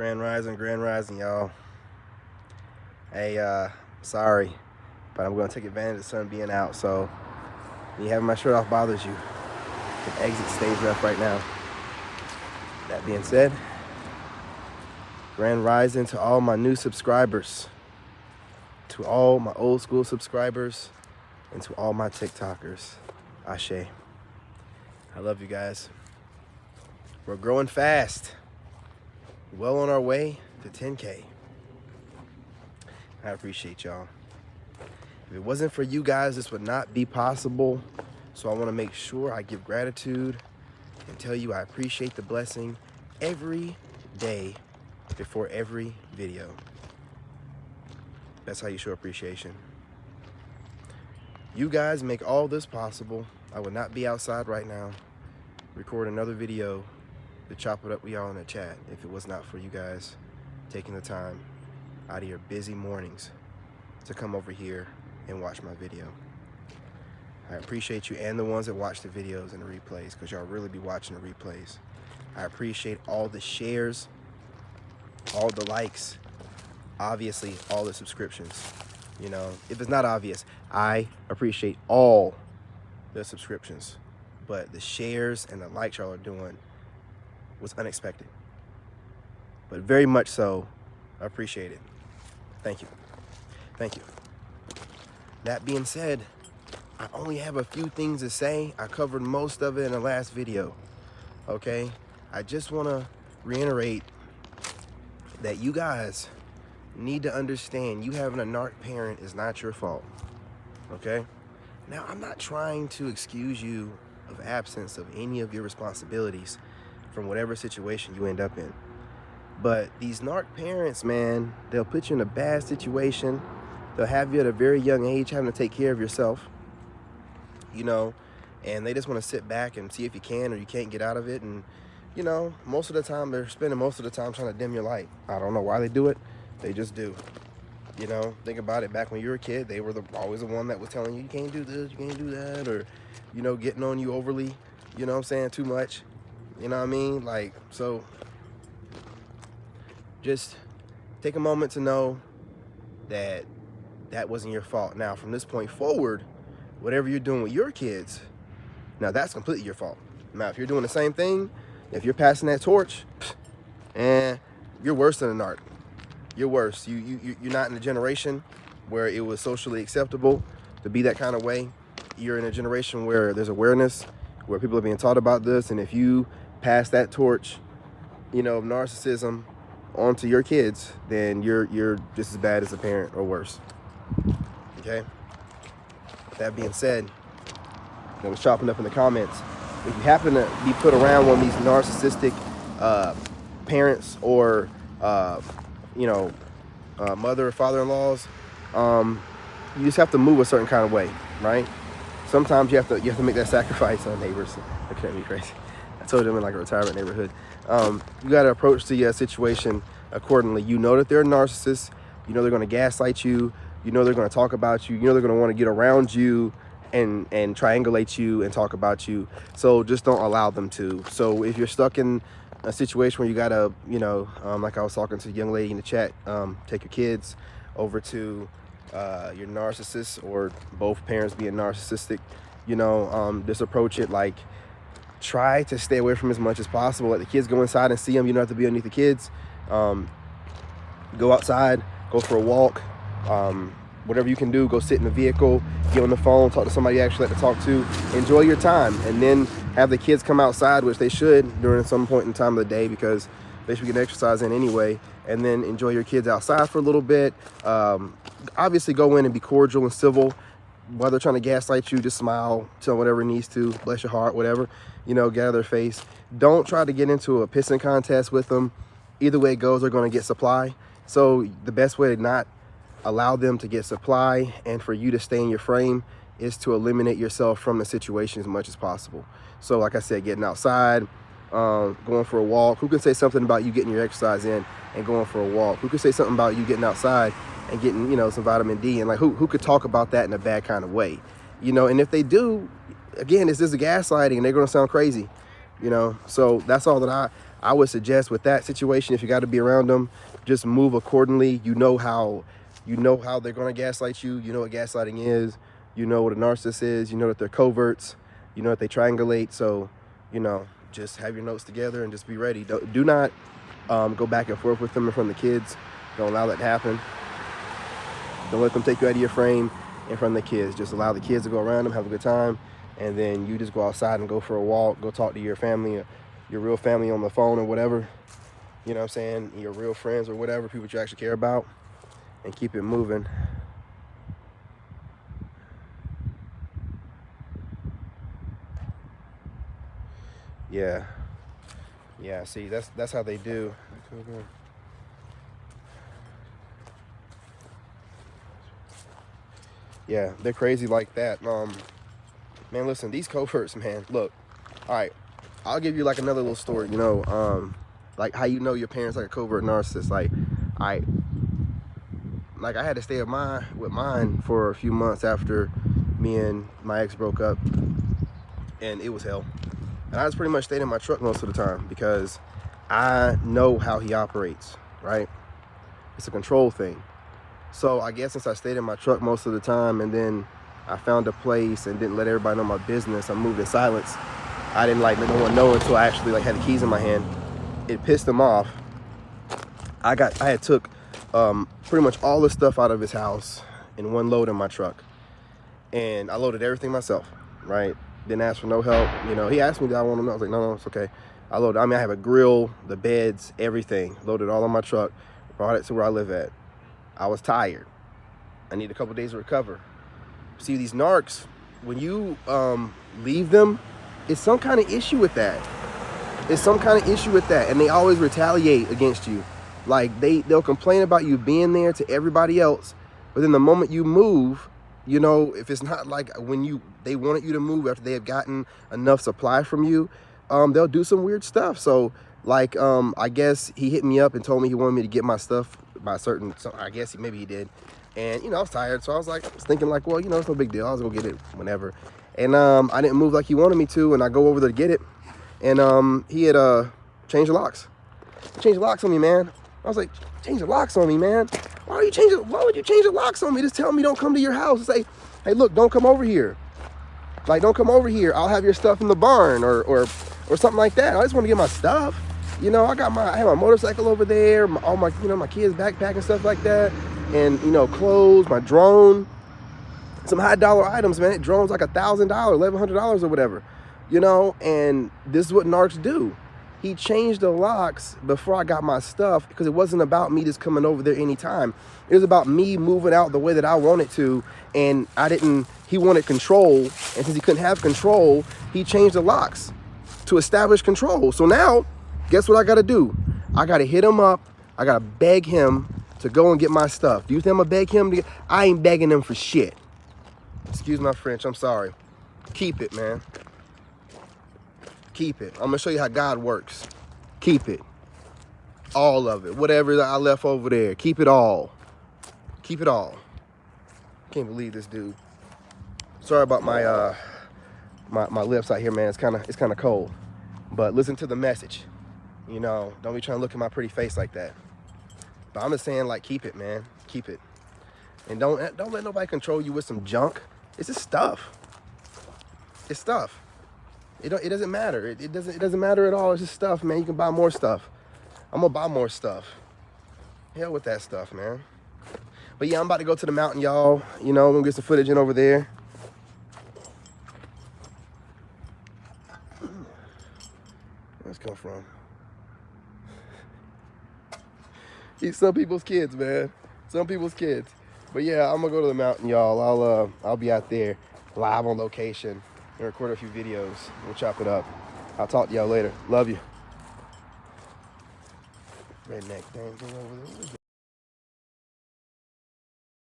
Grand Rising, y'all. Hey, sorry, but I'm gonna take advantage of the sun being out, so me having my shirt off bothers you. The exit stage left right now. That being said, Grand Rising to all my new subscribers, to all my old school subscribers, and to all my TikTokers. Ashe. I love you guys. We're growing fast. Well on our way to 10K. I appreciate y'all. If it wasn't for you guys, this would not be possible. So I want to make sure I give gratitude and tell you I appreciate the blessing every day before every video. That's how you show appreciation. You guys make all this possible. I would not be outside right now recording another video to chop it up with y'all in the chat if it was not for you guys taking the time out of your busy mornings to come over here and watch my video. I appreciate you and the ones that watch the videos and the replays, because y'all really be watching the replays. I appreciate all the shares, all the likes, obviously all the subscriptions. You know, if it's not obvious, I appreciate all the subscriptions, but the shares and the likes y'all are doing was unexpected, but very much so appreciated. Thank you. Thank you. That being said, I only have a few things to say. I covered most of it in the last video. Okay? I just want to reiterate that you guys need to understand you having a narc parent is not your fault. Okay? Now, I'm not trying to excuse you of absence of any of your responsibilities from whatever situation you end up in. But these narc parents, man, they'll put you in a bad situation. They'll have you at a very young age having to take care of yourself, you know, and they just want to sit back and see if you can or you can't get out of it. And, you know, most of the time they're spending most of the time trying to dim your light. I don't know why they do it. They just do. You know, think about it. Back when you were a kid, they were always the one that was telling you, you can't do this, you can't do that, or, you know, getting on you overly, you know what I'm saying, too much. You know what I mean? Like, so just take a moment to know that that wasn't your fault. Now, from this point forward, whatever you're doing with your kids, now that's completely your fault. Now, if you're doing the same thing, if you're passing that torch, and you're worse than a narc. You're worse. You're not in a generation where it was socially acceptable to be that kind of way. You're in a generation where there's awareness, where people are being taught about this, and if you pass that torch, you know, of narcissism onto your kids, then you're just as bad as a parent or worse. Okay? That being said, I was chopping up in the comments. If you happen to be put around one of these narcissistic parents or you know, mother or father-in-laws, you just have to move a certain kind of way, right? Sometimes you have to make that sacrifice on neighbors. That can't be crazy. I told them in like a retirement neighborhood. You got to approach the situation accordingly. You know that they're a narcissist. You know they're going to gaslight you. You know they're going to talk about you. You know they're going to want to get around you and triangulate you and talk about you. So just don't allow them to. So if you're stuck in a situation where you got to, you know, like I was talking to the young lady in the chat, take your kids over to your narcissist, or both parents being narcissistic, you know, just approach it like, try to stay away from as much as possible. Let the kids go inside and see them. You don't have to be underneath the kids. Go outside, go for a walk, whatever you can do. Go sit in the vehicle, get on the phone, talk to somebody you actually like to talk to. Enjoy your time, and then have the kids come outside, which they should during some point in time of the day, because they should get exercise in anyway. And then enjoy your kids outside for a little bit. Obviously, go in and be cordial and civil. While they're trying to gaslight you, just smile, tell them whatever it needs to, bless your heart, whatever, you know, get out of their face. Don't try to get into a pissing contest with them. Either way it goes, they're going to get supply. So the best way to not allow them to get supply and for you to stay in your frame is to eliminate yourself from the situation as much as possible. So like I said, getting outside, going for a walk. Who can say something about you getting your exercise in and going for a walk? Who could say something about you getting outside and getting, you know, some vitamin D? And like, who could talk about that in a bad kind of way? You know, and if they do, again, it's just a gaslighting and they're going to sound crazy, you know? So that's all that I would suggest with that situation, if you got to be around them, just move accordingly. You know how they're going to gaslight you. You know what gaslighting is. You know what a narcissist is. You know that they're coverts. You know that they triangulate. So, you know, just have your notes together and just be ready. Do not go back and forth with them in front of the kids. Don't allow that to happen. Don't let them take you out of your frame in front of the kids. Just allow the kids to go around them, have a good time, and then you just go outside and go for a walk, go talk to your family, your real family on the phone or whatever. You know what I'm saying? Your real friends or whatever, people that you actually care about, and keep it moving. Yeah. Yeah, see, that's how they do. Yeah, they're crazy like that. Man, listen, these coverts, man, look. All right, I'll give you like another little story, you know, like how you know your parents like a covert narcissist. Like I had to stay with mine for a few months after me and my ex broke up, and it was hell. And I just pretty much stayed in my truck most of the time because I know how he operates, right? It's a control thing. So I guess since I stayed in my truck most of the time, and then I found a place and didn't let everybody know my business, I moved in silence. I didn't like let no one know until I actually like had the keys in my hand. It pissed him off. I had took pretty much all the stuff out of his house in one load in my truck, and I loaded everything myself, right? Didn't ask for no help. You know, he asked me, did I want to know? I was like, no, it's okay. I have a grill, the beds, everything, loaded all on my truck, brought it to where I live at. I was tired. I need a couple days to recover. See, these narcs, when you leave them, it's some kind of issue with that. And they always retaliate against you. Like they'll complain about you being there to everybody else, but then the moment you move, you know, if it's not like when they wanted you to move after they have gotten enough supply from you, they'll do some weird stuff. So like I guess he hit me up and told me he wanted me to get my stuff by so I guess maybe he did. And you know, I was tired, so I was thinking like, well, you know, it's no big deal, I was gonna get it whenever. And I didn't move like he wanted me to, and I go over there to get it, and he had changed the locks. He changed the locks on me, man. I was like, change the locks on me, man. Why would you change the locks on me? Just tell me don't come to your house and say, hey, look, don't come over here. Like, don't come over here. I'll have your stuff in the barn or something like that. I just want to get my stuff. You know, I had my motorcycle over there, all my, you know, my kids' backpack and stuff like that, and you know, clothes, my drone, some high dollar items, man. That drone's like $1,000, $1,100 or whatever, you know. And this is what narcs do. He changed the locks before I got my stuff because it wasn't about me just coming over there anytime. It was about me moving out the way that I wanted to, and he wanted control, and since he couldn't have control, he changed the locks to establish control. So now, guess what I gotta do? I gotta hit him up. I gotta beg him to go and get my stuff. Do you think I'm gonna beg him? I ain't begging him for shit. Excuse my French, I'm sorry. Keep it, man. Keep it. I'm gonna show you how God works. Keep it. All of it. Whatever I left over there. Keep it all. Keep it all. Can't believe this dude. Sorry about my my lips out here, man. It's kind of cold. But listen to the message. You know, don't be trying to look at my pretty face like that. But I'm just saying, like, keep it, man. Keep it. And don't let nobody control you with some junk. It's just stuff. It's stuff. It doesn't matter. It doesn't matter at all. It's just stuff, man. You can buy more stuff. I'm gonna buy more stuff. Hell with that stuff, man. But yeah, I'm about to go to the mountain, y'all. You know, I'm gonna get some footage in over there. Where's this come from? These some people's kids, man. Some people's kids. But yeah, I'm gonna go to the mountain, y'all. I'll be out there live on location and record a few videos. We'll chop it up. I'll talk to y'all later. Love you. Redneck thing over there.